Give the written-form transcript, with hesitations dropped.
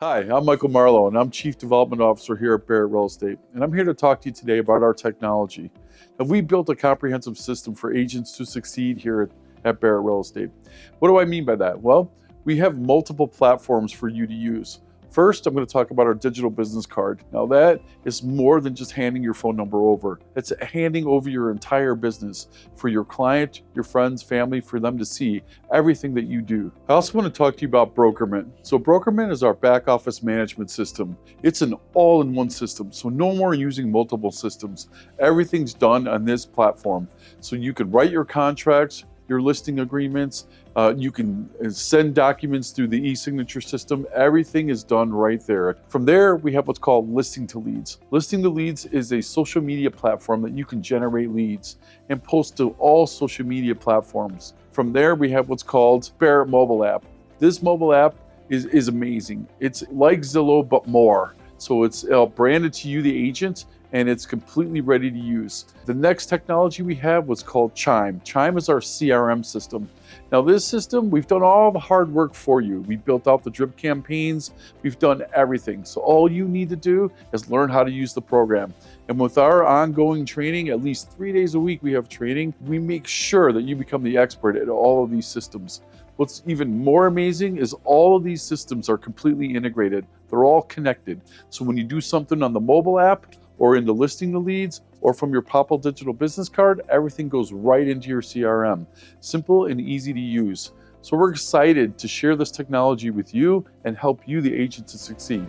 Hi, I'm Michael Marlowe, and I'm Chief Development Officer here at Barrett Real Estate. And I'm here to talk to you today about our technology. Now, we built a comprehensive system for agents to succeed here at Barrett Real Estate. What do I mean by that? Well, we have multiple platforms for you to use. First, I'm going to talk about our digital business card. Now, that is more than just handing your phone number over. It's handing over your entire business for your client, your friends, family, for them to see everything that you do. I also want to talk to you about Brokerment. So Brokerment is our back office management system. It's an all-in-one system, so no more using multiple systems. Everything's done on this platform. So you can write your contracts, your listing agreements, you can send documents through the e-signature system. Everything is done right there. From there, we have what's called Listing to Leads. Listing to Leads is a social media platform that you can generate leads and post to all social media platforms. From there, we have what's called Barrett mobile app. This mobile app is amazing. It's like Zillow, but more. So it's branded to you, the agent, and it's completely ready to use. The next technology we have was called Chime. Chime is our CRM system. Now this system, we've done all the hard work for you. We built out the drip campaigns, we've done everything. So all you need to do is learn how to use the program. And with our ongoing training, at least 3 days a week we have training, we make sure that you become the expert at all of these systems. What's even more amazing is all of these systems are completely integrated. They're all connected. So when you do something on the mobile app, or in the listing the leads, or from your Popple digital business card, everything goes right into your CRM. Simple and easy to use. So we're excited to share this technology with you and help you, the agent, to succeed.